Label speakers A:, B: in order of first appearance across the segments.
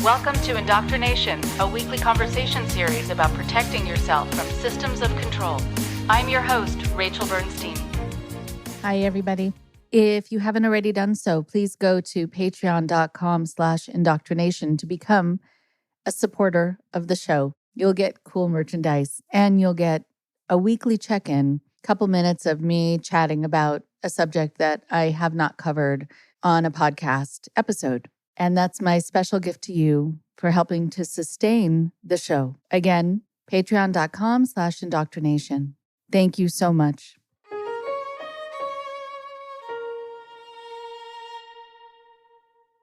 A: Welcome to IndoctriNation, a weekly conversation series about protecting yourself from systems of control. I'm your host, Rachel Bernstein.
B: Hi, everybody. If you haven't already done so, please go to patreon.com/indoctrination to become a supporter of the show. You'll get cool merchandise and you'll get a weekly check-in, couple minutes of me chatting about a subject that I have not covered on a podcast episode. And that's my special gift to you for helping to sustain the show. Again, patreon.com/indoctrination. Thank you so much.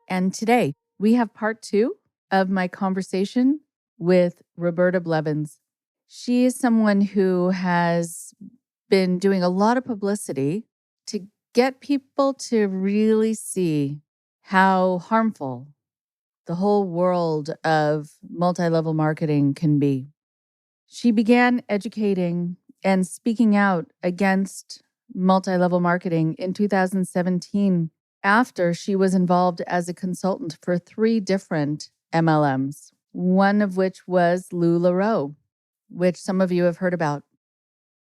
B: And today we have part 2 of my conversation with Roberta Blevins. She is someone who has been doing a lot of publicity to get people to really see how harmful the whole world of multi-level marketing can be. She began educating and speaking out against multi-level marketing in 2017 after she was involved as a consultant for 3 different MLMs, one of which was LuLaRoe, which some of you have heard about.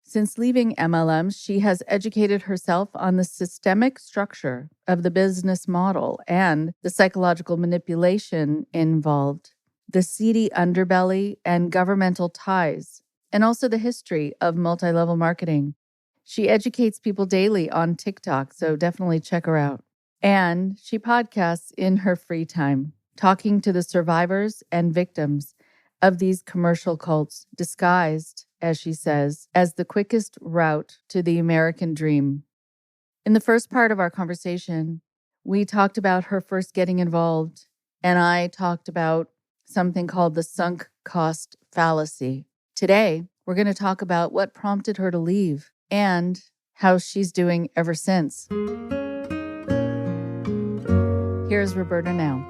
B: Since leaving MLMs, she has educated herself on the systemic structure of the business model and the psychological manipulation involved, the seedy underbelly and governmental ties, and also the history of multi-level marketing. She educates people daily on TikTok, so definitely check her out. And she podcasts in her free time, talking to the survivors and victims of these commercial cults, disguised, as she says, as the quickest route to the American dream. In the first part of our conversation, we talked about her first getting involved, and I talked about something called the sunk cost fallacy. Today, we're going to talk about what prompted her to leave and how she's doing ever since. Here's Roberta now.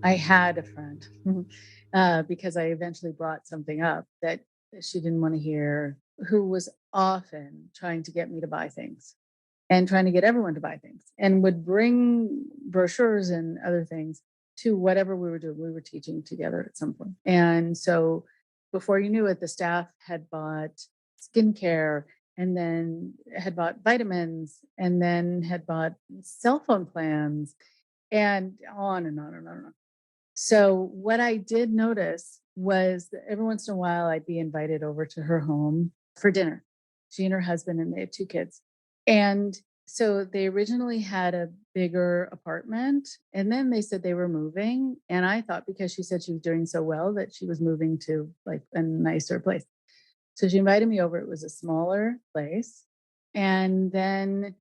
B: I had a friend because I eventually brought something up that she didn't want to hear, who was often trying to get me to buy things and trying to get everyone to buy things and would bring brochures and other things to whatever we were doing. We were teaching together at some point. And so before you knew it, the staff had bought skincare and then had bought vitamins and then had bought cell phone plans and on and on and on and on. So what I did notice was that every once in a while I'd be invited over to her home for dinner. She and her husband, and they had 2 kids. And so they originally had a bigger apartment, and then they said they were moving. And I thought because she said she was doing so well that she was moving to like a nicer place. So she invited me over. It was a smaller place. And then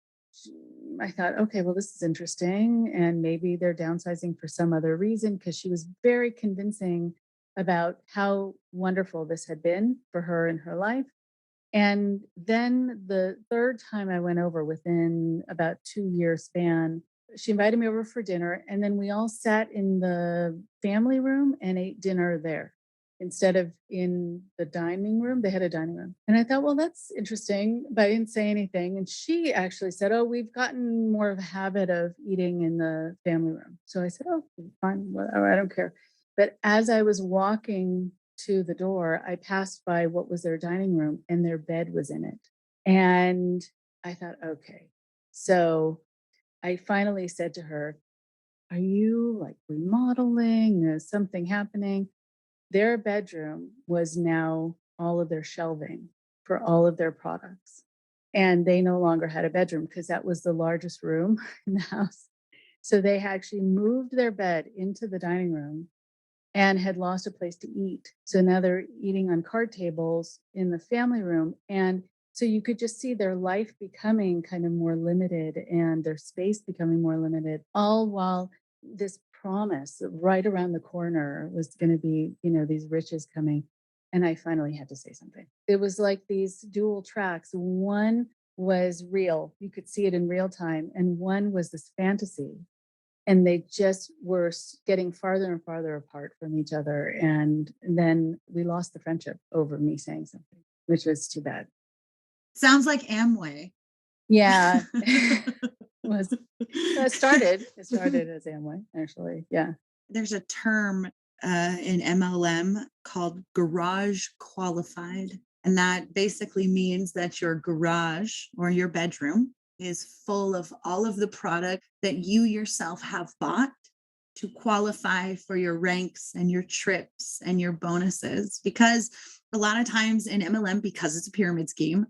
B: I thought, okay, well, this is interesting. And maybe they're downsizing for some other reason, because she was very convincing about how wonderful this had been for her in her life. And then the third time I went over, within about 2-year span, she invited me over for dinner. And then we all sat in the family room and ate dinner there. Instead of in the dining room, they had a dining room. And I thought, well, that's interesting, but I didn't say anything. And she actually said, oh, we've gotten more of a habit of eating in the family room. So I said, oh, fine, whatever, I don't care. But as I was walking to the door, I passed by what was their dining room, and their bed was in it. And I thought, okay. So I finally said to her, are you like remodeling? Is something happening? Their bedroom was now all of their shelving for all of their products. And they no longer had a bedroom because that was the largest room in the house. So they actually moved their bed into the dining room and had lost a place to eat. So now they're eating on card tables in the family room. And so you could just see their life becoming kind of more limited and their space becoming more limited, all while this promise right around the corner was going to be, these riches coming. And I finally had to say something. It was like these dual tracks. One was real, you could see it in real time, and one was this fantasy. And they just were getting farther and farther apart from each other. And then we lost the friendship over me saying something. which was too bad.
C: Sounds like Amway.
B: Yeah. It started as Amway, actually. Yeah.
C: There's a term in MLM called garage qualified. And that basically means that your garage or your bedroom is full of all of the product that you yourself have bought to qualify for your ranks and your trips and your bonuses. Because a lot of times in MLM, because it's a pyramid scheme,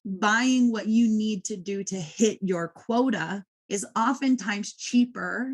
C: buying what you need to do to hit your quota is oftentimes cheaper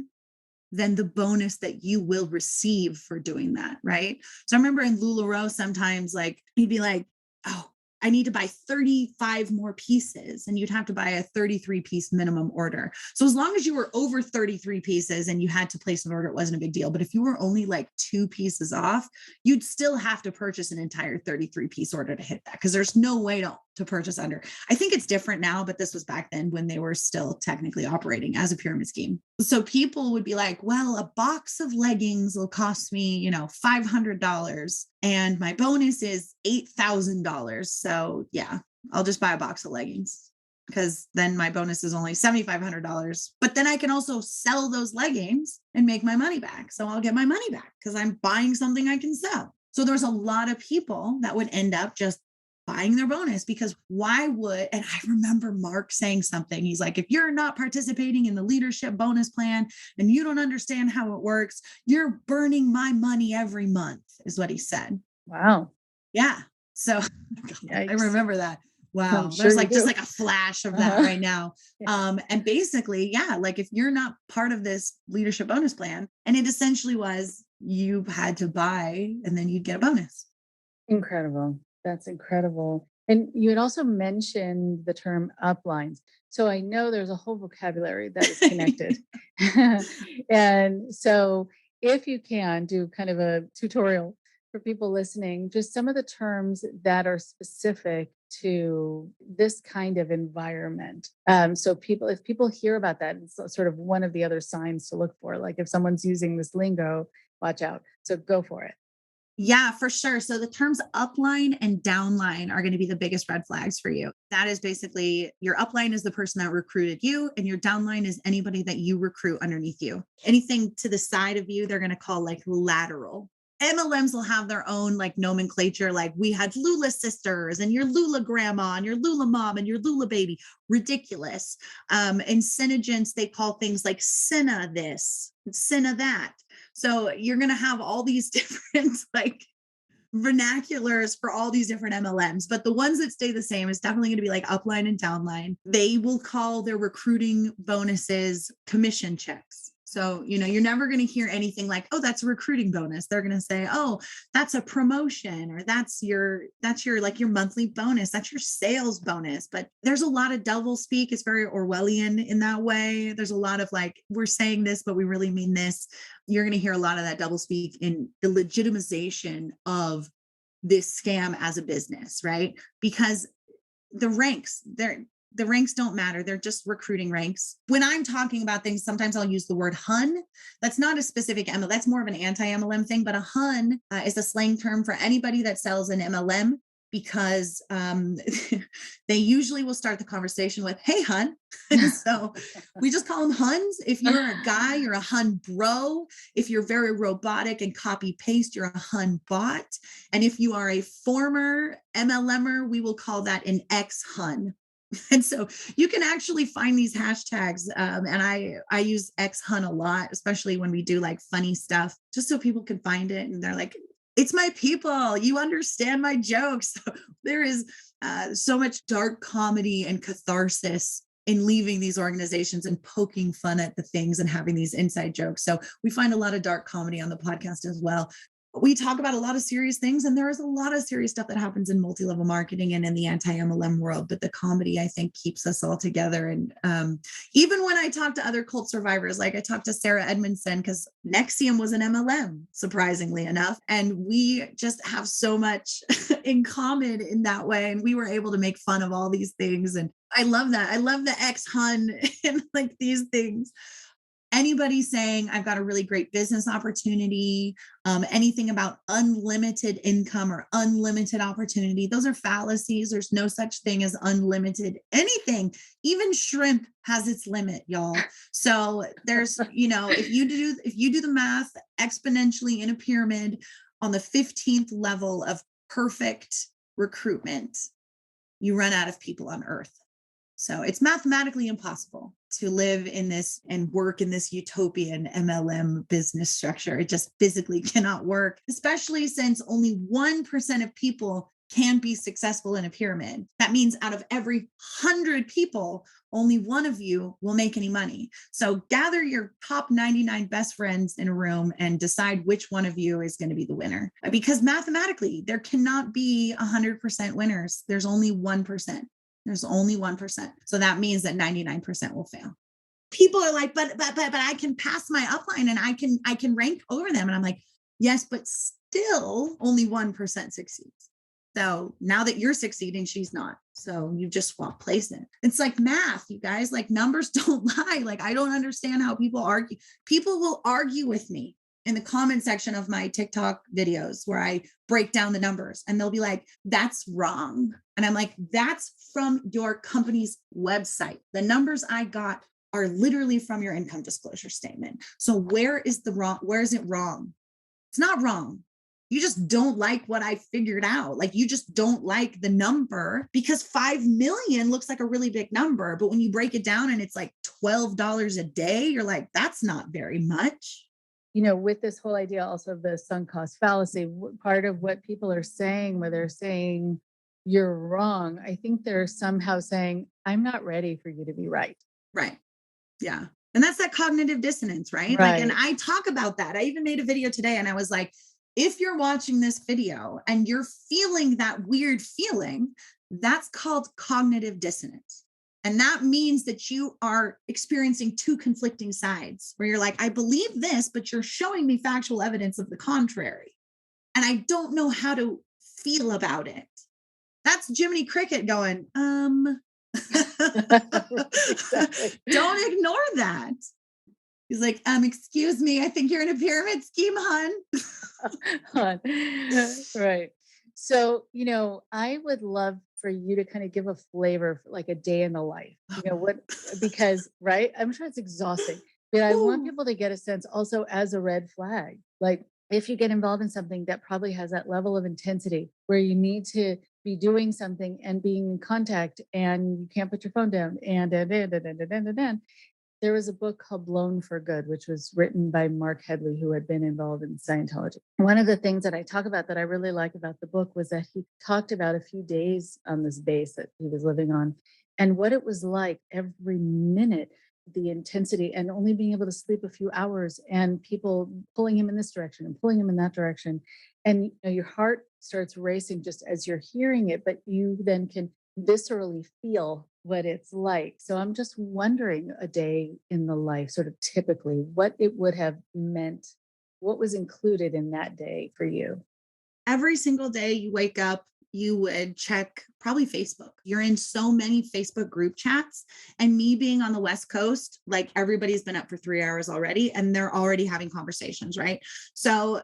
C: than the bonus that you will receive for doing that, right? So I remember in LuLaRoe, sometimes like you'd be like, oh, I need to buy 35 more pieces, and you'd have to buy a 33-piece minimum order. So as long as you were over 33 pieces and you had to place an order, it wasn't a big deal. But if you were only like 2 pieces off, you'd still have to purchase an entire 33-piece order to hit that, because there's no way to purchase under. I think it's different now, but this was back then when they were still technically operating as a pyramid scheme. So people would be like, well, a box of leggings will cost me, $500, and my bonus is $8,000. So yeah, I'll just buy a box of leggings, because then my bonus is only $7,500. But then I can also sell those leggings and make my money back. So I'll get my money back because I'm buying something I can sell. So there's a lot of people that would end up just buying their bonus, because why would, and I remember Mark saying something, he's like, if you're not participating in the leadership bonus plan and you don't understand how it works, you're burning my money every month, is what he said.
B: Wow.
C: Yeah. So I remember that. Wow. There's like just like a flash of that right now. Yeah. And basically, yeah, like if you're not part of this leadership bonus plan, and it essentially was you had to buy and then you'd get a bonus.
B: Incredible. That's incredible. And you had also mentioned the term uplines. So I know there's a whole vocabulary that is connected. And so if you can do kind of a tutorial for people listening, just some of the terms that are specific to this kind of environment. So if people hear about that, it's sort of one of the other signs to look for. Like if someone's using this lingo, watch out. So go for it.
C: Yeah, for sure. So the terms upline and downline are going to be the biggest red flags for you. That is basically your upline is the person that recruited you, and your downline is anybody that you recruit underneath you. Anything to the side of you, they're going to call like lateral. MLMs will have their own like nomenclature. Like we had Lula sisters and your Lula grandma and your Lula mom and your Lula baby. Ridiculous. And Synergents, they call things like Cinna this, Cinna that. So you're going to have all these different like vernaculars for all these different MLMs, but the ones that stay the same is definitely going to be like upline and downline. They will call their recruiting bonuses commission checks. So, you're never going to hear anything like, oh, that's a recruiting bonus. They're going to say, oh, that's a promotion, or that's your like your monthly bonus. That's your sales bonus. But there's a lot of double speak. It's very Orwellian in that way. There's a lot of like, we're saying this, but we really mean this. You're going to hear a lot of that double speak in the legitimization of this scam as a business, right? Because the ranks, the ranks don't matter. They're just recruiting ranks. When I'm talking about things, sometimes I'll use the word hun. That's not a specific MLM. That's more of an anti-MLM thing. But a hun is a slang term for anybody that sells an MLM, because they usually will start the conversation with, hey, hun. So we just call them huns. If you're a guy, you're a hun bro. If you're very robotic and copy paste, you're a hun bot. And if you are a former MLMer, we will call that an ex-hun. And so you can actually find these hashtags. And I use ex-hun a lot, especially when we do like funny stuff, just so people can find it. And they're like, it's my people. You understand my jokes. So there is so much dark comedy and catharsis in leaving these organizations and poking fun at the things and having these inside jokes. So we find a lot of dark comedy on the podcast as well. We talk about a lot of serious things, and there is a lot of serious stuff that happens in multi-level marketing and in the anti-MLM world, but the comedy, I think, keeps us all together. And even when I talk to other cult survivors, like I talked to Sarah Edmondson, because Nexium was an MLM, surprisingly enough, and we just have so much in common in that way, and we were able to make fun of all these things, and I love that. I love the ex-hun and like these things. Anybody saying I've got a really great business opportunity, anything about unlimited income or unlimited opportunity, those are fallacies. There's no such thing as unlimited anything. Even shrimp has its limit, y'all. So there's, if you do the math exponentially in a pyramid on the 15th level of perfect recruitment, you run out of people on earth. So it's mathematically impossible to live in this and work in this utopian MLM business structure. It just physically cannot work, especially since only 1% of people can be successful in a pyramid. That means out of every 100 people, only one of you will make any money. So gather your top 99 best friends in a room and decide which one of you is going to be the winner. Because mathematically, there cannot be 100% winners. There's only 1%. There's only 1%. So that means that 99% will fail. People are like, but I can pass my upline and I can rank over them. And I'm like, yes, but still only 1% succeeds. So now that you're succeeding, she's not. So you just swap places. It's like math, you guys, like numbers don't lie. Like, I don't understand how people argue. People will argue with me in the comment section of my TikTok videos where I break down the numbers, and they'll be like, that's wrong. And I'm like, that's from your company's website. The numbers I got are literally from your income disclosure statement. So where is it wrong? It's not wrong. You just don't like what I figured out. Like, you just don't like the number because 5 million looks like a really big number. But when you break it down and it's like $12 a day, you're like, that's not very much.
B: With this whole idea also of the sunk cost fallacy, part of what people are saying when they're saying you're wrong, I think they're somehow saying, I'm not ready for you to be right.
C: Right. Yeah. And that's that cognitive dissonance, right? Like, and I talk about that. I even made a video today and I was like, if you're watching this video and you're feeling that weird feeling, that's called cognitive dissonance. And that means that you are experiencing two conflicting sides where you're like, I believe this, but you're showing me factual evidence of the contrary. And I don't know how to feel about it. That's Jiminy Cricket going,
B: Exactly.
C: Don't ignore that. He's like, excuse me, I think you're in a pyramid scheme, hun.
B: Right. So, I would love for you to kind of give a flavor, like a day in the life, because, right. I'm sure it's exhausting, but I want people to get a sense also as a red flag. Like, if you get involved in something that probably has that level of intensity where you need to be doing something and being in contact and you can't put your phone down and there was a book called Blown for Good, which was written by Mark Headley, who had been involved in Scientology. One of the things that I talk about that I really like about the book was that he talked about a few days on this base that he was living on and what it was like every minute, the intensity, and only being able to sleep a few hours and people pulling him in this direction and pulling him in that direction. And your heart starts racing just as you're hearing it, but you then can viscerally feel what it's like. So I'm just wondering, a day in the life, sort of typically, what it would have meant, what was included in that day for you?
C: Every single day you wake up, you would check probably Facebook. You're in so many Facebook group chats, and me being on the West Coast, like everybody's been up for 3 hours already and they're already having conversations, right? So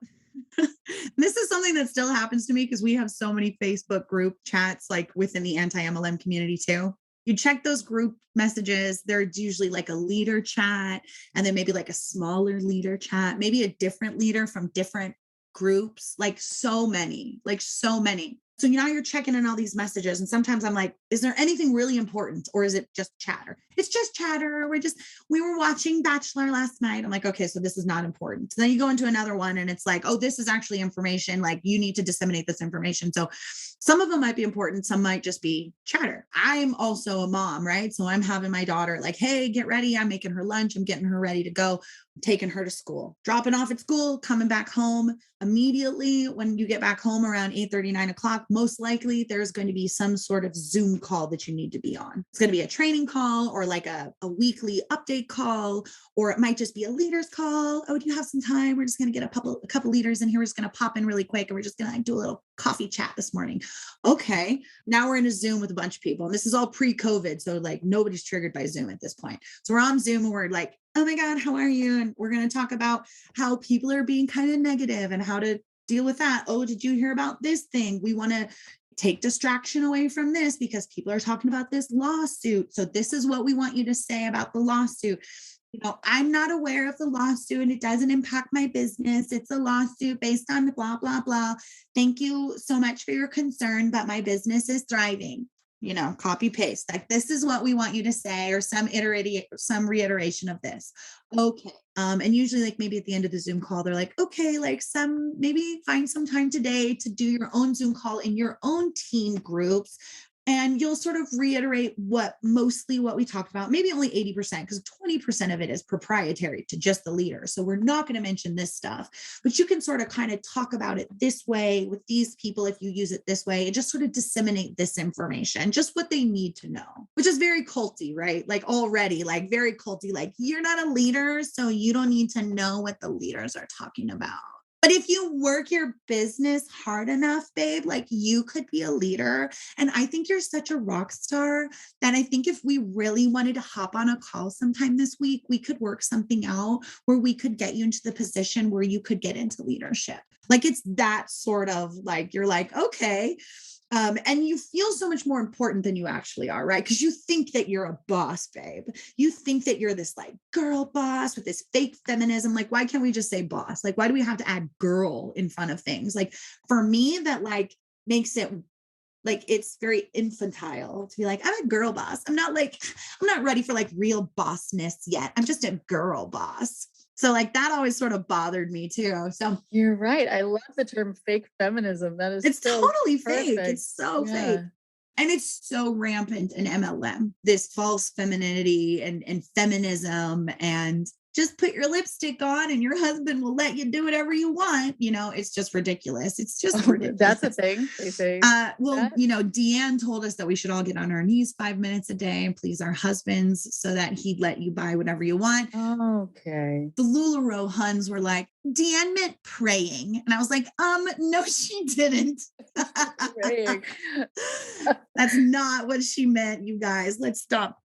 C: this is something that still happens to me because we have so many Facebook group chats, like within the anti-MLM community too. You check those group messages. There's usually like a leader chat and then maybe like a smaller leader chat, maybe a different leader from different groups, like so many. So now you're checking in all these messages. And sometimes I'm like, is there anything really important or is it just chatter? It's just chatter. We were watching Bachelor last night. I'm like, okay, so this is not important. So then you go into another one and it's like, oh, this is actually information. Like, you need to disseminate this information. So some of them might be important. Some might just be chatter. I'm also a mom, right? So I'm having my daughter like, hey, get ready. I'm making her lunch. I'm getting her ready to go. I'm taking her to school, dropping off at school, coming back home immediately. When you get back home around 8:30, 9 o'clock, most likely there's going to be some sort of Zoom call that you need to be on. It's going to be a training call or like a weekly update call, or it might just be a leaders call. Oh, do you have some time? We're just going to get a couple leaders in here. We're just going to pop in really quick and we're just going to like do a little coffee chat this morning. Okay. Now we're in a Zoom with a bunch of people, and this is all pre-COVID. So like nobody's triggered by Zoom at this point. So we're on Zoom and we're like, oh my God, how are you? And we're going to talk about how people are being kind of negative and how to deal with that. Oh, did you hear about this thing? We want to take distraction away from this because people are talking about this lawsuit. So this is what we want you to say about the lawsuit. I'm not aware of the lawsuit and it doesn't impact my business. It's a lawsuit based on blah, blah, blah. Thank you so much for your concern, but my business is thriving. Copy paste. Like, this is what we want you to say, or some reiteration of this. Okay. And usually, like, maybe at the end of the Zoom call, they're like, okay, like, maybe find some time today to do your own Zoom call in your own team groups. And you'll sort of reiterate mostly what we talked about, maybe only 80%, because 20% of it is proprietary to just the leader. So we're not going to mention this stuff, but you can sort of kind of talk about it this way with these people if you use it this way, and just sort of disseminate this information, just what they need to know, which is very culty, right? Like, already, like, very culty, like, you're not a leader, so you don't need to know what the leaders are talking about. But if you work your business hard enough, babe, like, you could be a leader. And I think you're such a rock star that I think if we really wanted to hop on a call sometime this week, we could work something out where we could get you into the position where you could get into leadership. Like, it's that sort of like, you're like, okay. And you feel so much more important than you actually are, right? Because you think that you're a boss, babe. You think that you're this like girl boss with this fake feminism. Like, why can't we just say boss? Like, why do we have to add girl in front of things? Like, for me, that like makes it like, it's very infantile to be like, I'm a girl boss. I'm not ready for like real bossness yet. I'm just a girl boss. So like, that always sort of bothered me too. So
B: You're right. I love the term fake feminism.
C: it's
B: so
C: totally
B: perfect.
C: fake. It's so fake. And it's so rampant in MLM, this false femininity and feminism, and just put your lipstick on and your husband will let you do whatever you want. It's just ridiculous. It's just ridiculous.
B: That's a thing, they say.
C: Deanne told us that we should all get on our knees 5 minutes a day and please our husbands so that he'd let you buy whatever you want.
B: Okay.
C: The LuLaRoe Huns were like, Deanne meant praying. And I was like, no, she didn't.
B: Praying.
C: That's not what she meant, you guys. Let's stop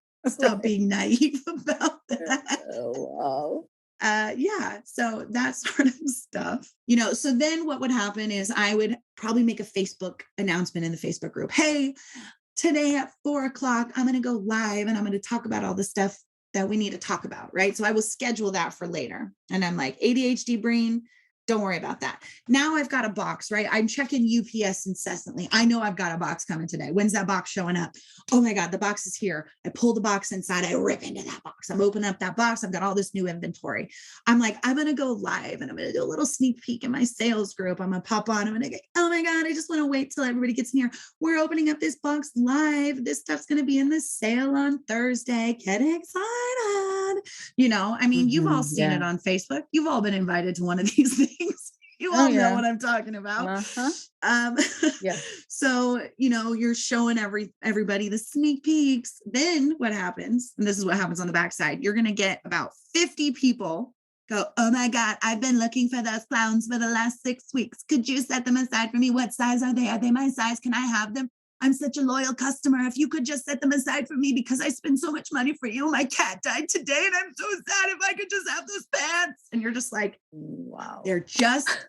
C: being naive about that.
B: Oh, wow.
C: Yeah. So that sort of stuff, so then what would happen is I would probably make a Facebook announcement in the Facebook group. Hey, today at 4:00, I'm going to go live and I'm going to talk about all the stuff that we need to talk about. Right. So I will schedule that for later. And I'm like, ADHD brain, don't worry about that. Now I've got a box, right? I'm checking UPS incessantly. I know I've got a box coming today. When's that box showing up? Oh my God, the box is here. I pull the box inside. I rip into that box. I'm opening up that box. I've got all this new inventory. I'm like, I'm going to go live and I'm going to do a little sneak peek in my sales group. I'm going to pop on. I'm going to go, oh my God, I just want to wait till everybody gets in here. We're opening up this box live. This stuff's going to be in the sale on Thursday. Get excited. You've all seen it on Facebook. You've all been invited to one of these things. You all know what I'm talking about.
B: Yeah.
C: So, you're showing everybody the sneak peeks. Then what happens, and this is what happens on the backside, you're going to get about 50 people go, oh my God, I've been looking for those clowns for the last 6 weeks. Could you set them aside for me? What size are they? Are they my size? Can I have them? I'm such a loyal customer. If you could just set them aside for me because I spend so much money for you. My cat died today and I'm so sad. If I could just have those pants. And you're just like,
B: wow,
C: they're just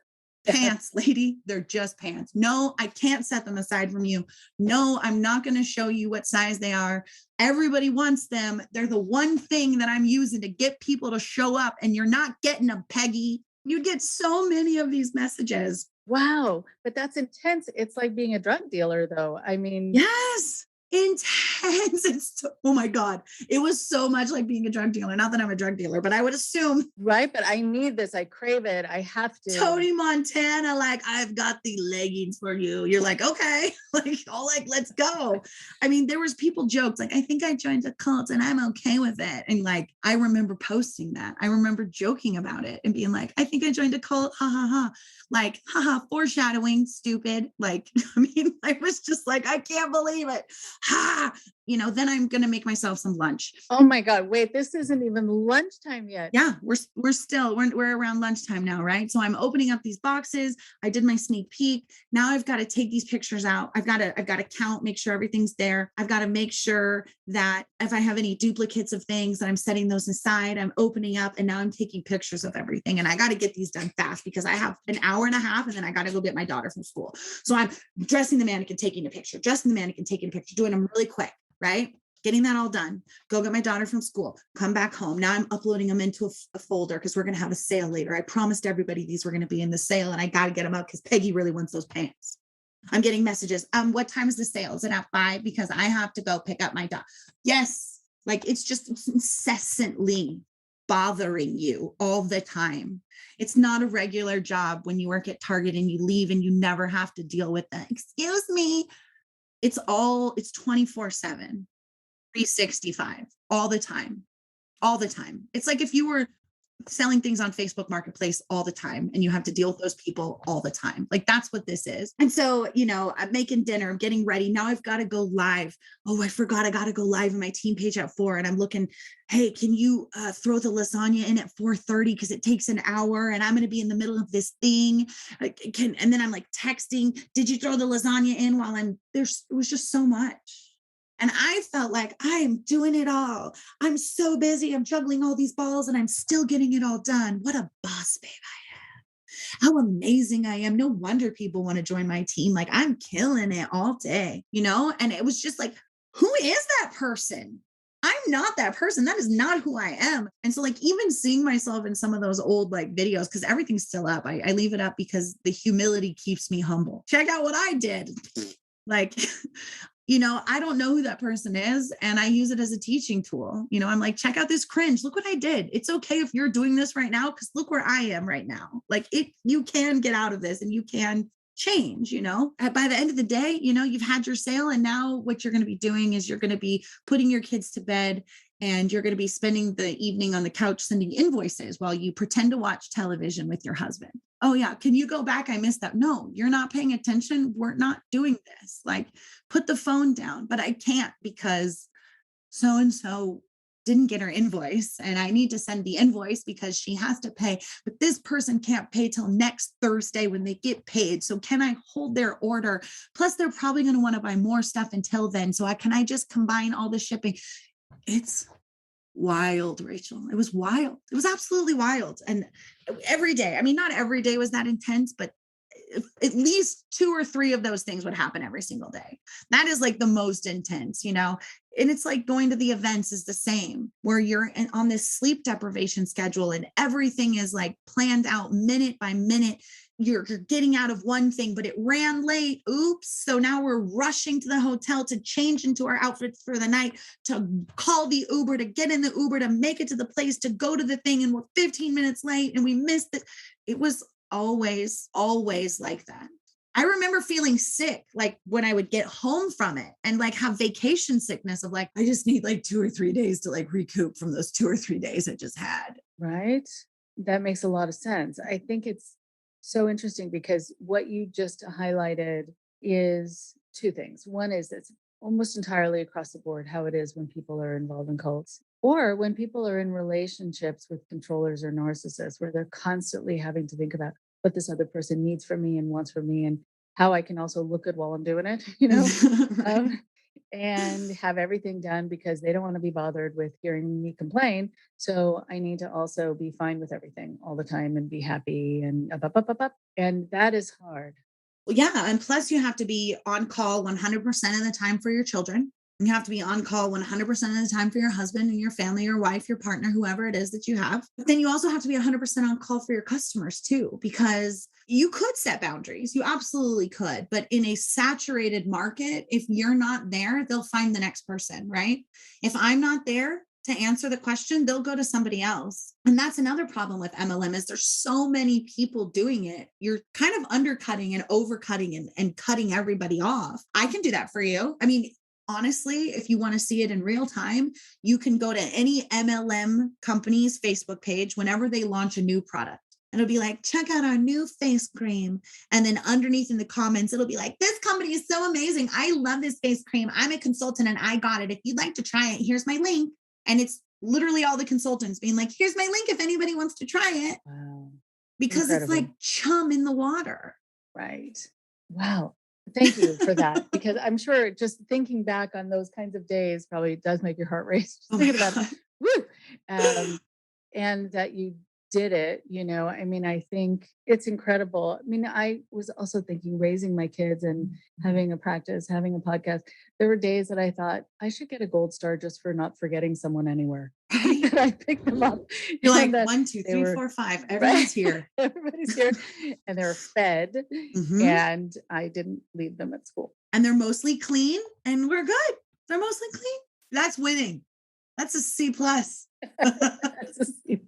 C: pants, lady. They're just pants. No, I can't set them aside from you. No, I'm not going to show you what size they are. Everybody wants them. They're the one thing that I'm using to get people to show up, and you're not getting them, Peggy. You get so many of these messages.
B: Wow. But that's intense. It's like being a drug dealer, though. I mean,
C: yes, intense. Oh my God. It was so much like being a drug dealer. Not that I'm a drug dealer, but I would assume.
B: Right. But I need this. I crave it. I have to.
C: Tony Montana, like, I've got the leggings for you. You're like, okay, let's go. I mean, there was people joked, like, I think I joined a cult and I'm okay with it. And like, I remember posting that. I remember joking about it and being like, I think I joined a cult. Ha ha ha. Like, haha, foreshadowing, stupid. Like, I mean, I was just like, I can't believe it. Ha, then I'm going to make myself some lunch.
B: Oh my God. Wait, this isn't even lunchtime yet.
C: Yeah, we're around lunchtime now, right? So I'm opening up these boxes. I did my sneak peek. Now I've got to take these pictures out. I've got to count, make sure everything's there. I've got to make sure that if I have any duplicates of things, that I'm setting those aside. I'm opening up, and now I'm taking pictures of everything. And I got to get these done fast because I have an hour and a half, and then I got to go get my daughter from school. So I'm dressing the mannequin, taking a picture, doing them really quick, right? Getting that all done, go get my daughter from school, come back home. Now I'm uploading them into a folder because we're going to have a sale later. I promised everybody these were going to be in the sale, and I got to get them out because Peggy really wants those pants. I'm getting messages. What time is the sale? Is it at 5? Because I have to go pick up my daughter. Yes. Like it's incessantly bothering you all the time. It's not a regular job when you work at Target and you leave and you never have to deal with that. Excuse me. It's 24/7. 365 all the time. It's like if you were selling things on Facebook Marketplace all the time and you have to deal with those people all the time. Like that's what this is. And so, I'm making dinner, I'm getting ready. Now I've got to go live. Oh, I forgot I got to go live on my team page at 4. And I'm looking, hey, can you throw the lasagna in at 4:30 because it takes an hour and I'm going to be in the middle of this thing. And then I'm like texting, did you throw the lasagna in while I'm there? It was just so much. And I felt like I am doing it all. I'm so busy. I'm juggling all these balls and I'm still getting it all done. What a boss babe I am. How amazing I am. No wonder people want to join my team. Like I'm killing it all day, And it was just like, who is that person? I'm not that person. That is not who I am. And so like even seeing myself in some of those old like videos, because everything's still up. I leave it up because the humility keeps me humble. Check out what I did. Like, I don't know who that person is. And I use it as a teaching tool. I'm like, check out this cringe. Look what I did. It's okay if you're doing this right now, because look where I am right now. Like you can get out of this and you can change, by the end of the day, you've had your sale. And now what you're going to be doing is you're going to be putting your kids to bed and you're going to be spending the evening on the couch sending invoices while you pretend to watch television with your husband. Oh yeah. Can you go back? I missed that. No, you're not paying attention. We're not doing this. Like put the phone down, but I can't because so-and-so didn't get her invoice and I need to send the invoice because she has to pay, but this person can't pay till next Thursday when they get paid. So can I hold their order? Plus they're probably going to want to buy more stuff until then. So can I just combine all the shipping? It's wild, Rachel. It was wild. It was absolutely wild. And every day, I mean, not every day was that intense, but at least 2 or 3 of those things would happen every single day. That is like the most intense, and it's like going to the events is the same, where you're on this sleep deprivation schedule and everything is like planned out minute by minute. You're getting out of one thing, but it ran late. Oops. So now we're rushing to the hotel to change into our outfits for the night, to call the Uber, to get in the Uber, to make it to the place, to go to the thing. And we're 15 minutes late and we missed it. It was always like that. I remember feeling sick, like when I would get home from it and like have vacation sickness of like, I just need like 2 or 3 days to like recoup from those 2 or 3 days I just had.
B: Right. That makes a lot of sense. I think it's so interesting because what you just highlighted is 2 things. One is it's almost entirely across the board how it is when people are involved in cults or when people are in relationships with controllers or narcissists, where they're constantly having to think about what this other person needs from me and wants from me and how I can also look good while I'm doing it,
C: Right.
B: and have everything done because they don't want to be bothered with hearing me complain. So I need to also be fine with everything all the time and be happy and up. And that is hard.
C: Well, yeah. And plus you have to be on call 100% of the time for your children. You have to be on call 100% of the time for your husband and your family, your wife, your partner, whoever it is that you have. But then you also have to be 100% on call for your customers too, because you could set boundaries. You absolutely could. But in a saturated market, if you're not there, they'll find the next person, right? If I'm not there to answer the question, they'll go to somebody else. And that's another problem with MLM is there's so many people doing it. You're kind of undercutting and overcutting and cutting everybody off. I can do that for you. I mean, honestly, if you want to see it in real time, you can go to any MLM company's Facebook page whenever they launch a new product. and it'll be like, check out our new face cream. And then underneath in the comments, it'll be like, this company is so amazing. I love this face cream. I'm a consultant and I got it. If you'd like to try it, here's my link. And it's literally all the consultants being like, here's my link if anybody wants to try it.
B: Wow.
C: Because
B: Incredible.
C: it's like chum in the water.
B: Right. Wow. Thank you for that. Because I'm sure just thinking back on those kinds of days probably does make your heart race. Just thinking about it. Woo! And that you did it, I mean, I think it's incredible. I mean, I was also thinking raising my kids and having a practice, having a podcast. There were days that I thought I should get a gold star just for not forgetting someone anywhere.
C: Right?
B: That I picked them up.
C: You're like,
B: that
C: 1, 2,
B: they
C: 3,
B: were-
C: 4, 5. Everyone's here.
B: Everybody's here. And they're fed.
C: Mhm.
B: And I didn't leave them at school.
C: And they're mostly clean and we're good. They're mostly clean. That's winning. That's a C+.
B: That's a C+.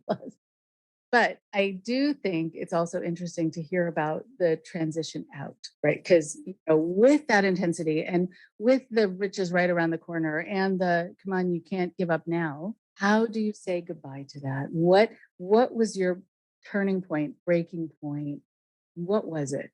B: But I do think it's also interesting to hear about the transition out, right? Because with that intensity and with the riches right around the corner and the come on, you can't give up now. How do you say goodbye to that? What was your turning point, breaking point? What was it?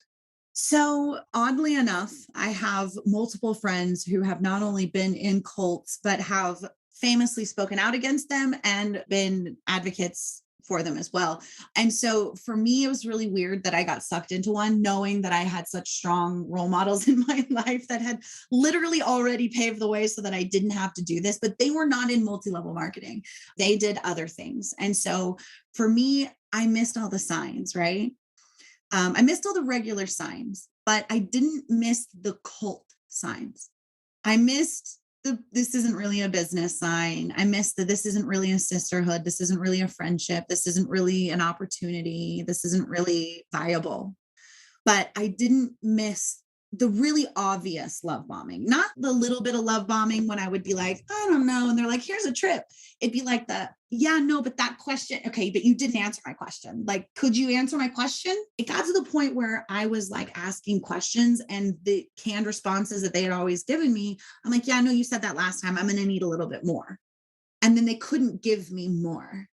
C: So oddly enough, I have multiple friends who have not only been in cults, but have famously spoken out against them and been advocates for them as well. And so for me, it was really weird that I got sucked into one, knowing that I had such strong role models in my life that had literally already paved the way so that I didn't have to do this, but they were not in multi-level marketing. They did other things. And so for me, I missed all the signs, right? I missed all the regular signs, but I didn't miss the cult signs. I missed this isn't really a business sign. I missed that this isn't really a sisterhood. This isn't really a friendship. This isn't really an opportunity. This isn't really viable. But I didn't miss the really obvious love bombing, not the little bit of love bombing when I would be like, I don't know. And they're like, here's a trip. It'd be like yeah, no, but that question. Okay. But you didn't answer my question. Like, could you answer my question? It got to the point where I was like asking questions and the canned responses that they had always given me. I'm like, yeah, no, you said that last time. I'm going to need a little bit more. And then they couldn't give me more.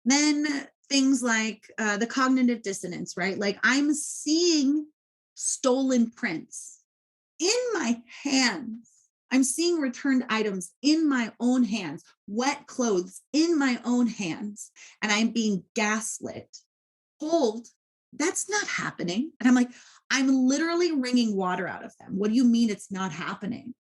C: Then things like the cognitive dissonance, right? Like I'm seeing stolen prints in my hands. I'm seeing returned items in my own hands, wet clothes in my own hands, and I'm being gaslit, told that's not happening. And I'm like, I'm literally wringing water out of them. What do you mean it's not happening?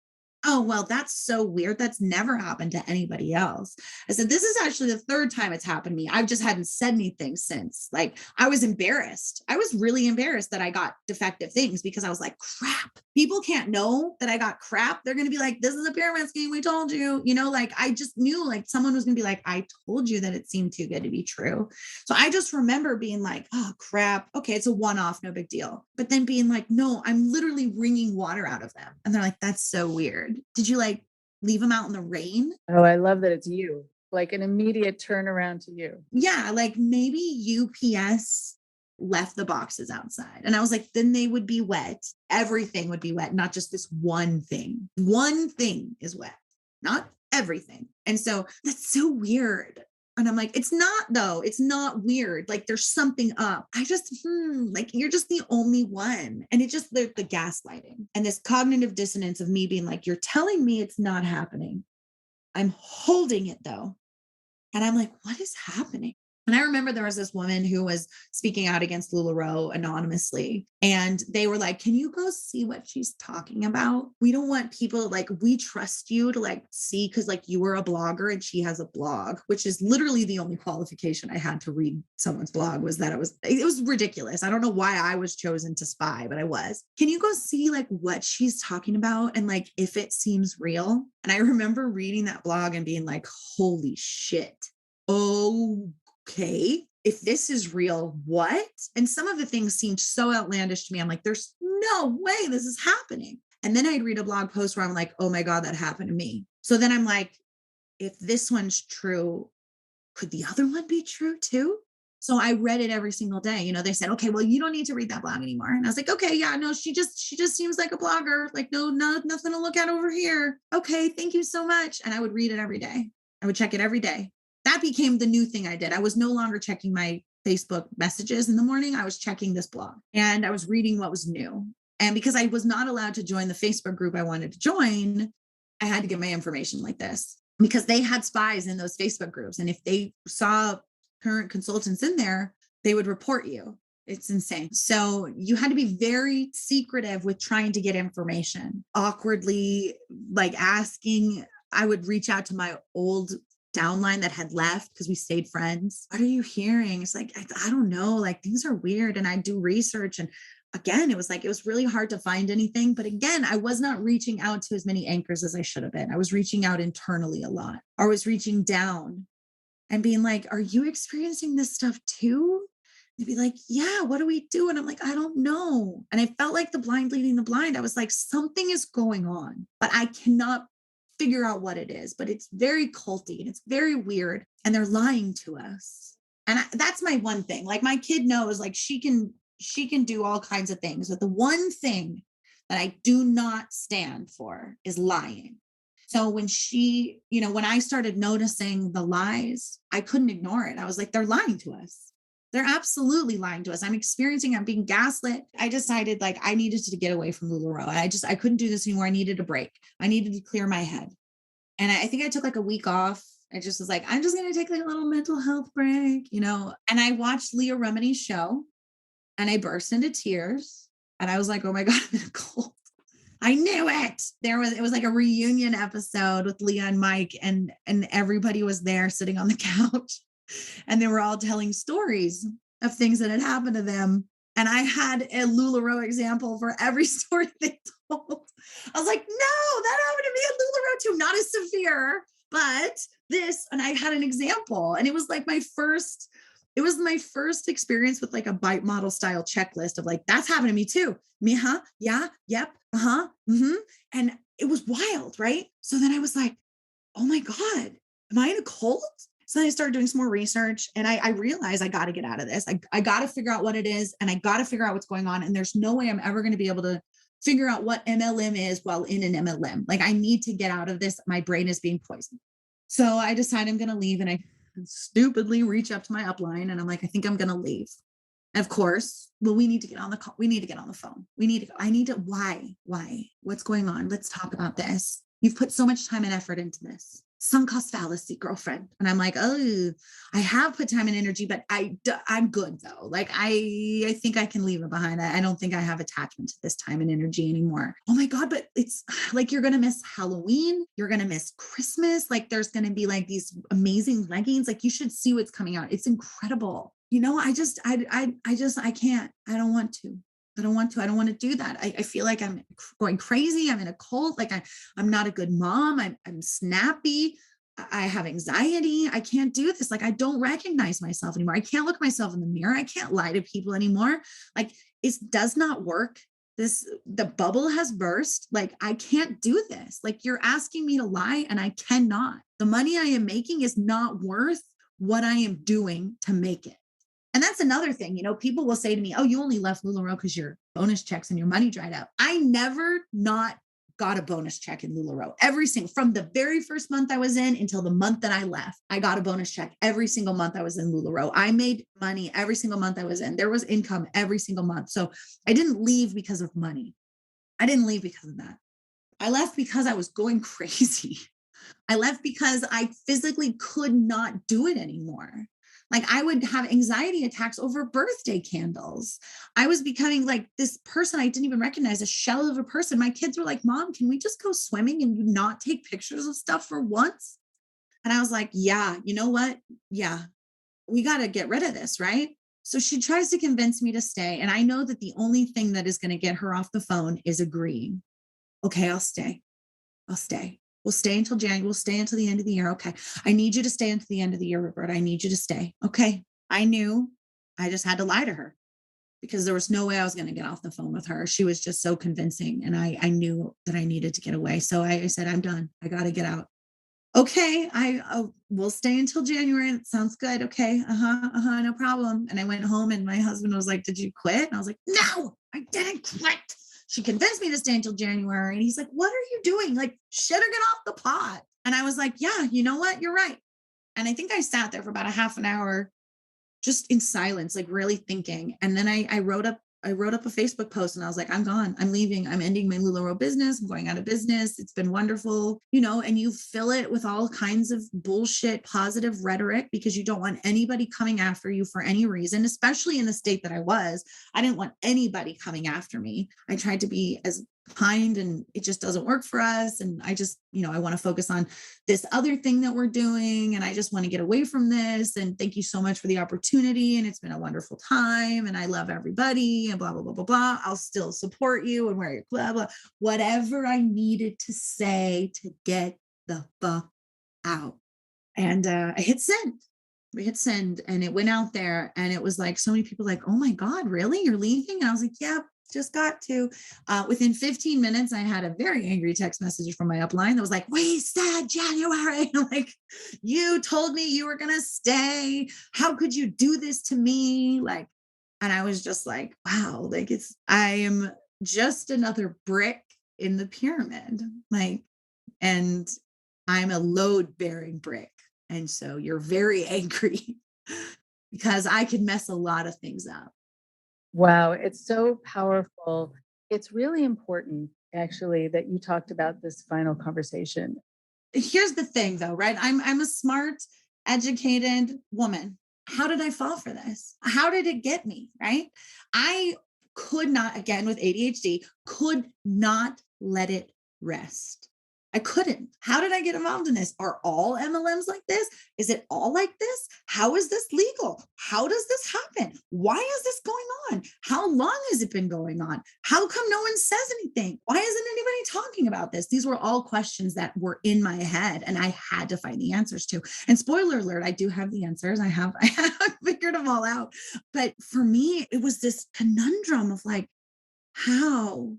C: Oh, well, that's so weird. That's never happened to anybody else. I said, this is actually the third time it's happened to me. I just hadn't said anything since. Like, I was embarrassed. I was really embarrassed that I got defective things because I was like, crap. People can't know that I got crap. They're going to be like, this is a pyramid scheme. We told you, like I just knew like someone was going to be like, I told you that it seemed too good to be true. So I just remember being like, oh, crap. Okay, it's a one-off, no big deal. But then being like, no, I'm literally wringing water out of them. And they're like, that's so weird. Did you like leave them out in the rain?
B: Oh, I love that it's you, like an immediate turnaround to you.
C: Yeah, like maybe UPS left the boxes outside. And I was like, then they would be wet. Everything would be wet, not just this one thing. One thing is wet, not everything. And so that's so weird. And I'm like, it's not though. It's not weird. Like there's something up. I just, like you're just the only one. And it just, the gaslighting and this cognitive dissonance of me being like, you're telling me it's not happening. I'm holding it though. And I'm like, what is happening? And I remember there was this woman who was speaking out against LuLaRoe anonymously. And they were like, can you go see what she's talking about? We don't want people like, we trust you to like see, because like you were a blogger and she has a blog, which is literally the only qualification I had to read someone's blog was that it was ridiculous. I don't know why I was chosen to spy, but I was. Can you go see like what she's talking about and like if it seems real? And I remember reading that blog and being like, holy shit. Okay, if this is real, what? And some of the things seemed so outlandish to me. I'm like, there's no way this is happening. And then I'd read a blog post where I'm like, oh my God, that happened to me. So then I'm like, if this one's true, could the other one be true too? So I read it every single day. They said, okay, well, you don't need to read that blog anymore. And I was like, okay, yeah, no, she just seems like a blogger. Like, no, nothing to look at over here. Okay, thank you so much. And I would read it every day. I would check it every day. That became the new thing I did. I was no longer checking my Facebook messages in the morning, I was checking this blog and I was reading what was new. And because I was not allowed to join the Facebook group I wanted to join, I had to get my information like this because they had spies in those Facebook groups. And if they saw current consultants in there, they would report you. It's insane. So you had to be very secretive with trying to get information, awkwardly, like asking. I would reach out to my old downline that had left because we stayed friends. What are you hearing? It's like, I don't know, like things are weird. And I do research. And again, it was really hard to find anything. But again, I was not reaching out to as many anchors as I should have been. I was reaching out internally a lot. I was reaching down and being like, are you experiencing this stuff too? They'd be like, yeah, what do we do? And I'm like, I don't know. And I felt like the blind leading the blind. I was like, something is going on, but I cannot figure out what it is. But it's very culty and it's very weird. And they're lying to us. And that's my one thing. Like my kid knows, like she can do all kinds of things. But the one thing that I do not stand for is lying. So when when I started noticing the lies, I couldn't ignore it. I was like, they're lying to us. They're absolutely lying to us. I'm being gaslit. I decided like I needed to get away from LuLaRoe. I couldn't do this anymore. I needed a break. I needed to clear my head. And I think I took like a week off. I just was like, I'm just going to take like a little mental health break, and I watched Leah Remini's show and I burst into tears and I was like, oh my God, I'm in a cult. I knew it. It was like a reunion episode with Leah and Mike and everybody was there sitting on the couch. And they were all telling stories of things that had happened to them. And I had a LuLaRoe example for every story they told. I was like, no, that happened to me at LuLaRoe too. Not as severe, but this. And I had an example. And it was like my first experience with like a bite model style checklist of like, that's happened to me too. Me, huh? Yeah. Yep. Uh-huh. Mm-hmm. And it was wild, right? So then I was like, oh my God, am I in a cult? So then I started doing some more research and I realized I got to get out of this. I got to figure out what it is and I got to figure out what's going on. And there's no way I'm ever going to be able to figure out what MLM is while in an MLM. Like I need to get out of this. My brain is being poisoned. So I decided I'm going to leave and I stupidly reach up to my upline and I'm like, I think I'm going to leave. And of course, well, we need to get on the call. We need to get on the phone. Why? What's going on? Let's talk about this. You've put so much time and effort into this. Sunk cost fallacy, girlfriend. And I'm like, oh, I have put time and energy, but I'm good though. Like, I think I can leave it behind. I don't think I have attachment to this time and energy anymore. Oh my God. But it's like, you're going to miss Halloween. You're going to miss Christmas. Like there's going to be like these amazing leggings. Like you should see what's coming out. It's incredible. I can't, I don't want to. I don't want to do that. I feel like I'm going crazy. I'm in a cult. Like I'm not a good mom. I'm snappy. I have anxiety. I can't do this. Like I don't recognize myself anymore. I can't look myself in the mirror. I can't lie to people anymore. Like it does not work. The bubble has burst. Like I can't do this. Like you're asking me to lie and I cannot. The money I am making is not worth what I am doing to make it. And that's another thing, people will say to me, oh, you only left LuLaRoe because your bonus checks and your money dried up. I never not got a bonus check in LuLaRoe. From the very first month I was in until the month that I left, I got a bonus check every single month I was in LuLaRoe. I made money every single month I was in. There was income every single month. So I didn't leave because of money. I didn't leave because of that. I left because I was going crazy. I left because I physically could not do it anymore. Like I would have anxiety attacks over birthday candles. I was becoming like this person I didn't even recognize, a shell of a person. My kids were like, Mom, can we just go swimming and you not take pictures of stuff for once? And I was like, yeah, you know what? Yeah, we got to get rid of this, right? So she tries to convince me to stay. And I know that the only thing that is going to get her off the phone is agreeing. Okay, I'll stay. We'll stay until January. We'll stay until the end of the year. Okay. I need you to stay until the end of the year, Roberta. I need you to stay. Okay. I knew I just had to lie to her because there was no way I was going to get off the phone with her. She was just so convincing. And I knew that I needed to get away. So I said, I'm done. I got to get out. Okay. We'll stay until January. That sounds good. Okay. No problem. And I went home and my husband was like, did you quit? And I was like, no, I didn't quit. She convinced me to stay until January. And he's like, what are you doing? Like, shit or get off the pot. And I was like, yeah, you know what? You're right. And I think I sat there for about a half an hour just in silence, like really thinking. And then I wrote up a Facebook post and I was like, I'm gone. I'm leaving. I'm ending my LuLaRoe business. I'm going out of business. It's been wonderful, and you fill it with all kinds of bullshit, positive rhetoric because you don't want anybody coming after you for any reason, especially in the state that I was. I didn't want anybody coming after me. I tried to be as kind, and it just doesn't work for us. And I just, I want to focus on this other thing that we're doing. And I just want to get away from this. And thank you so much for the opportunity. And it's been a wonderful time. And I love everybody and blah, blah, blah, blah, blah. I'll still support you and wear your blah, blah, whatever I needed to say to get the fuck out. And I hit send. We hit send and it went out there. And it was like, so many people like, oh my God, really? You're leaving? And I was like, yeah. Just got to. Within 15 minutes, I had a very angry text message from my upline that was like, we said January. I'm like, you told me you were going to stay. How could you do this to me? Like, and I was just like, wow, like I am just another brick in the pyramid. Like, and I'm a load bearing brick. And so you're very angry because I could mess a lot of things up.
B: Wow, it's so powerful. It's really important, actually, that you talked about this final conversation.
C: Here's the thing, though, right? I'm a smart, educated woman. How did I fall for this? How did it get me, right? I could not, again, with ADHD, could not let it rest. I couldn't. How did I get involved in this? Are all MLMs like this? Is it all like this? How is this legal? How does this happen? Why is this going on? How long has it been going on? How come no one says anything? Why isn't anybody talking about this? These were all questions that were in my head and I had to find the answers to. And spoiler alert, I do have the answers. I have figured them all out. But for me, it was this conundrum of like, how?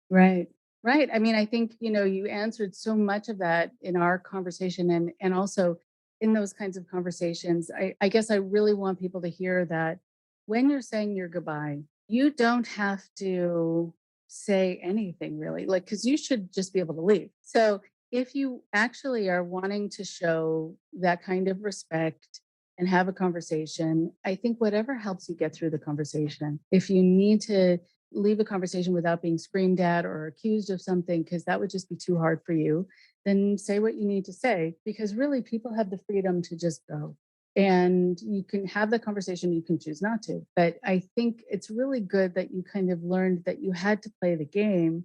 B: Right. Right. I mean, I think, you answered so much of that in our conversation and also in those kinds of conversations. I guess I really want people to hear that when you're saying your goodbye, you don't have to say anything really, like, because you should just be able to leave. So if you actually are wanting to show that kind of respect and have a conversation, I think whatever helps you get through the conversation. If you need to leave a conversation without being screamed at or accused of something, because that would just be too hard for you, then say what you need to say, because really people have the freedom to just go. And you can have the conversation, you can choose not to. But I think it's really good that you kind of learned that you had to play the game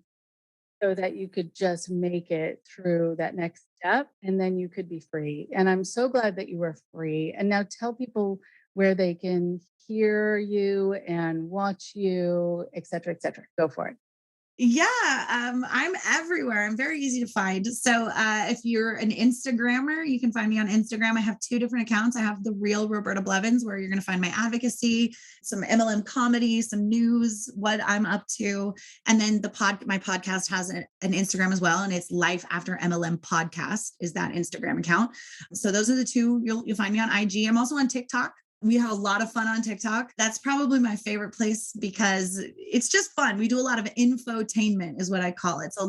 B: so that you could just make it through that next step and then you could be free. And I'm so glad that you were free. And now tell people where they can hear you and watch you, et cetera, et cetera. Go for it.
C: Yeah, I'm everywhere. I'm very easy to find. So if you're an Instagrammer, you can find me on Instagram. I have 2 different accounts. I have the real Roberta Blevins, where you're going to find my advocacy, some MLM comedy, some news, what I'm up to. And then my podcast has an Instagram as well. And it's Life After MLM Podcast is that Instagram account. So those are the 2. You'll find me on IG. I'm also on TikTok. We have a lot of fun on TikTok. That's probably my favorite place because it's just fun. We do a lot of infotainment is what I call it. So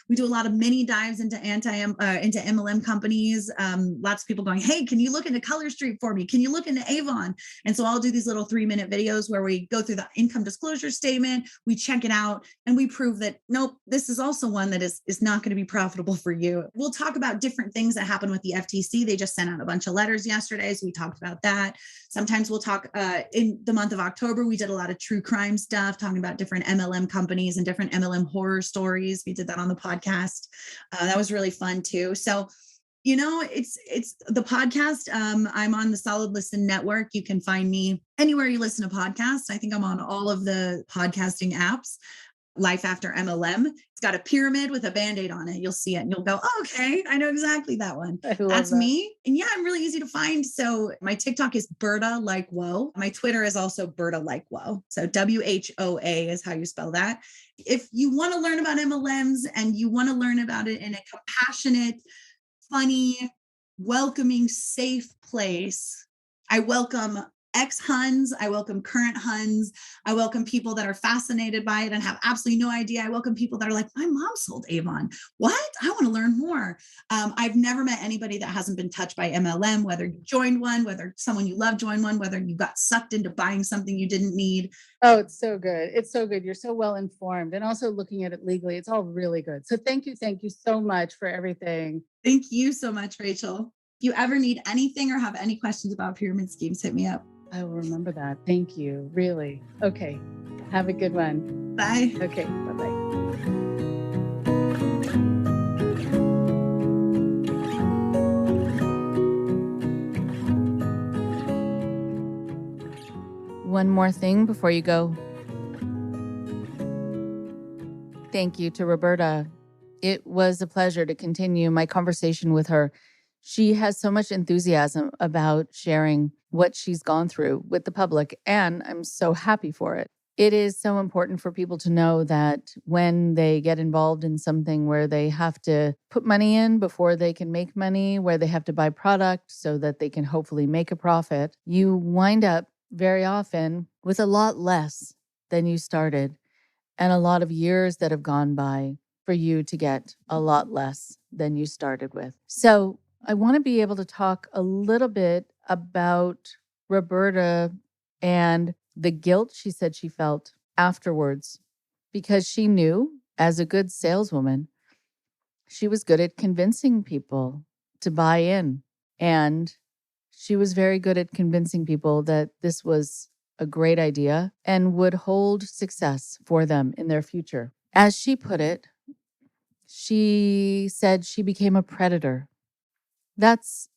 C: we do a lot of mini dives into into MLM companies. Lots of people going, hey, can you look into Color Street for me? Can you look into Avon? And so I'll do these little 3-minute videos where we go through the income disclosure statement, we check it out, and we prove that, nope, this is also one that is not going to be profitable for you. We'll talk about different things that happen with the FTC. They just sent out a bunch of letters yesterday. So we talked about that. Sometimes we'll talk in the month of October, we did a lot of true crime stuff, talking about different MLM companies and different MLM horror stories. We did that on the podcast. That was really fun too. So, it's the podcast. I'm on the Solid Listen Network. You can find me anywhere you listen to podcasts. I think I'm on all of the podcasting apps. Life After MLM. It's got a pyramid with a Band-Aid on it. You'll see it and you'll go, oh, okay, I know exactly that one. That's that. Me. And yeah, I'm really easy to find. So my TikTok is Berta Like Whoa. My Twitter is also Berta Like Whoa. So WHOA is how you spell that. If you want to learn about MLMs and you want to learn about it in a compassionate, funny, welcoming, safe place, I welcome ex-Huns. I welcome current Huns. I welcome people that are fascinated by it and have absolutely no idea. I welcome people that are like, my mom sold Avon. What? I want to learn more. I've never met anybody that hasn't been touched by MLM, whether you joined one, whether someone you love joined one, whether you got sucked into buying something you didn't need.
B: Oh, it's so good. It's so good. You're so well informed and also looking at it legally. It's all really good. So thank you. Thank you so much for everything.
C: Thank you so much, Rachel. If you ever need anything or have any questions about pyramid schemes, hit me up.
B: I will remember that. Thank you. Really. Okay. Have a good one.
C: Bye.
B: Okay. Bye-bye. One more thing before you go. Thank you to Roberta. It was a pleasure to continue my conversation with her. She has so much enthusiasm about sharing what she's gone through with the public, and I'm so happy for it. It is so important for people to know that when they get involved in something where they have to put money in before they can make money, where they have to buy product so that they can hopefully make a profit, you wind up very often with a lot less than you started and a lot of years that have gone by for you to get a lot less than you started with. So I want to be able to talk a little bit about Roberta and the guilt she said she felt afterwards, because she knew as a good saleswoman, she was good at convincing people to buy in. And she was very good at convincing people that this was a great idea and would hold success for them in their future. As she put it, she said she became a predator. That's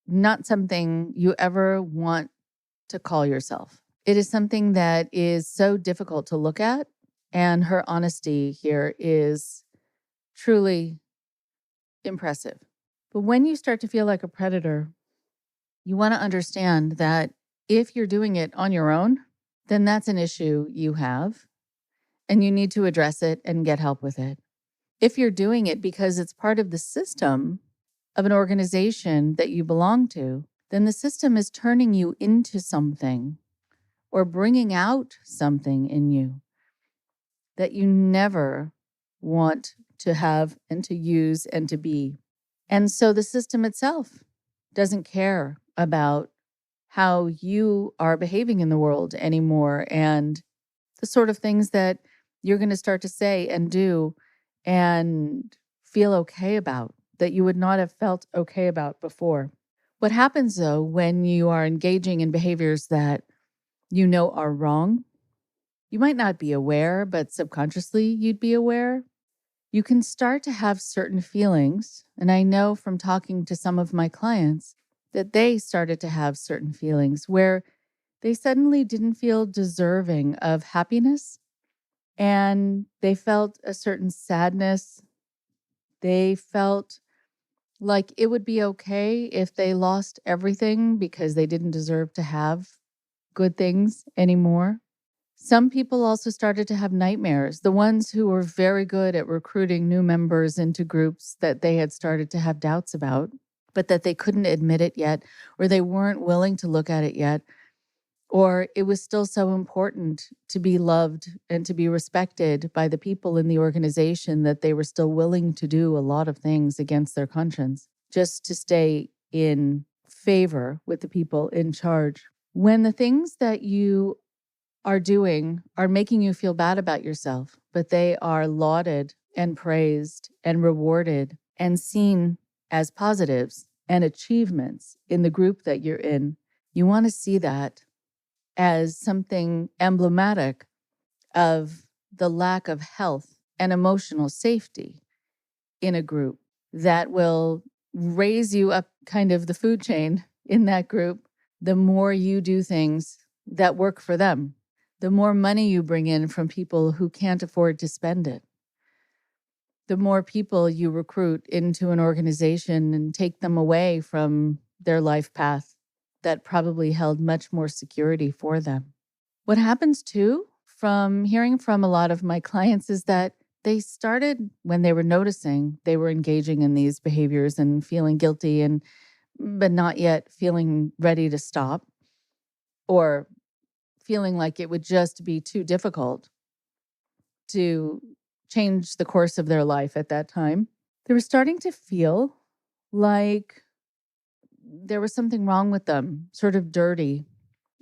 B: not something you ever want to call yourself. It is something that is so difficult to look at, and her honesty here is truly impressive. But when you start to feel like a predator, you want to understand that if you're doing it on your own, then that's an issue you have, and you need to address it and get help with it. If you're doing it because it's part of the system of an organization that you belong to, then the system is turning you into something or bringing out something in you that you never want to have and to use and to be. And so the system itself doesn't care about how you are behaving in the world anymore and the sort of things that you're going to start to say and do and feel okay about that you would not have felt okay about before. What happens, though, when you are engaging in behaviors that you know are wrong, you might not be aware, but subconsciously you'd be aware. You can start to have certain feelings. And I know from talking to some of my clients that they started to have certain feelings where they suddenly didn't feel deserving of happiness, and they felt a certain sadness. They felt like it would be okay if they lost everything because they didn't deserve to have good things anymore. Some people also started to have nightmares, the ones who were very good at recruiting new members into groups that they had started to have doubts about, but that they couldn't admit it yet, or they weren't willing to look at it yet, or it was still so important to be loved and to be respected by the people in the organization that they were still willing to do a lot of things against their conscience just to stay in favor with the people in charge. When the things that you are doing are making you feel bad about yourself, but they are lauded and praised and rewarded and seen as positives and achievements in the group that you're in, you want to see that as something emblematic of the lack of health and emotional safety in a group that will raise you up kind of the food chain in that group. The more you do things that work for them, the more money you bring in from people who can't afford to spend it, the more people you recruit into an organization and take them away from their life path that probably held much more security for them. What happens too, from hearing from a lot of my clients, is that they started when they were noticing they were engaging in these behaviors and feeling guilty but not yet feeling ready to stop. or feeling like it would just be too difficult to change the course of their life at that time. They were starting to feel like there was something wrong with them, sort of dirty.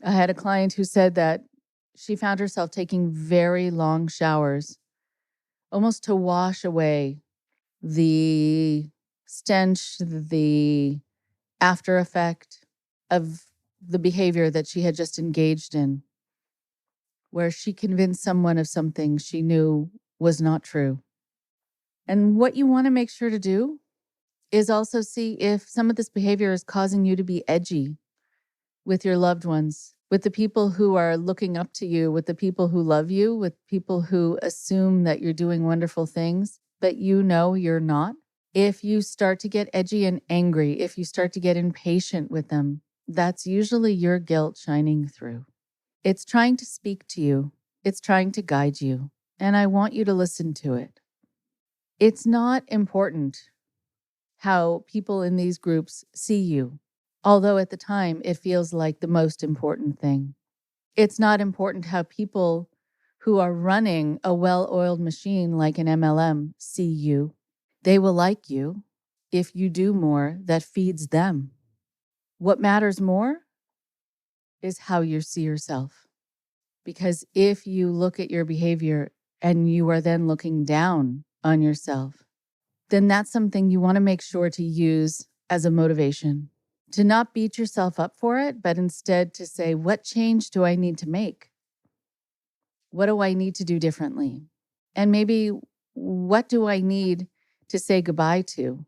B: I had a client who said that she found herself taking very long showers, almost to wash away the stench, the after effect of the behavior that she had just engaged in, where she convinced someone of something she knew was not true. And what you want to make sure to do is also see if some of this behavior is causing you to be edgy with your loved ones, with the people who are looking up to you, with the people who love you, with people who assume that you're doing wonderful things, but you know you're not. If you start to get edgy and angry, if you start to get impatient with them, that's usually your guilt shining through. It's trying to speak to you. It's trying to guide you. And I want you to listen to it. It's not important how people in these groups see you, although at the time it feels like the most important thing. It's not important how people who are running a well-oiled machine like an MLM see you. They will like you if you do more that feeds them. What matters more is how you see yourself. Because if you look at your behavior and you are then looking down on yourself, then that's something you want to make sure to use as a motivation. To not beat yourself up for it, but instead to say, what change do I need to make? What do I need to do differently? And maybe what do I need to say goodbye to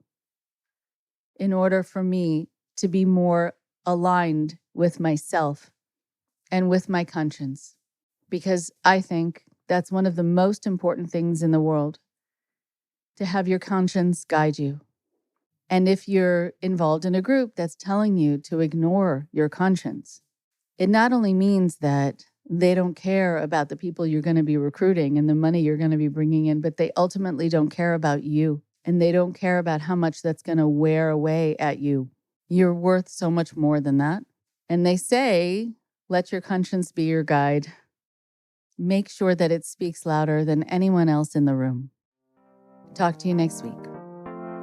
B: in order for me to be more aligned with myself and with my conscience? Because I think that's one of the most important things in the world, to have your conscience guide you. And if you're involved in a group that's telling you to ignore your conscience, it not only means that they don't care about the people you're going to be recruiting and the money you're going to be bringing in, but they ultimately don't care about you. And they don't care about how much that's going to wear away at you. You're worth so much more than that. And they say, let your conscience be your guide. Make sure that it speaks louder than anyone else in the room. Talk to you next week.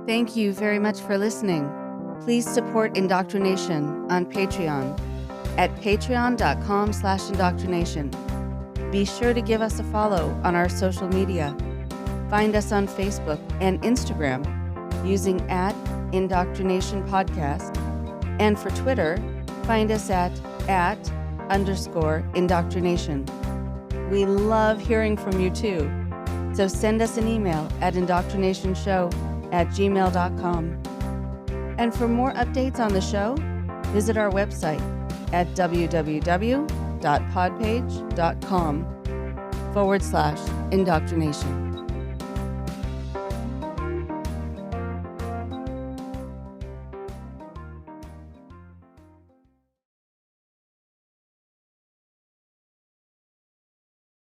A: Thank you very much for listening. Please support Indoctrination on Patreon at patreon.com/indoctrination. Be sure to give us a follow on our social media. Find us on Facebook and Instagram using @Indoctrination Podcast. And for Twitter, find us at @_indoctrination. We love hearing from you too. So send us an email at indoctrinationshow@gmail.com. And for more updates on the show, visit our website at www.podpage.com/indoctrination.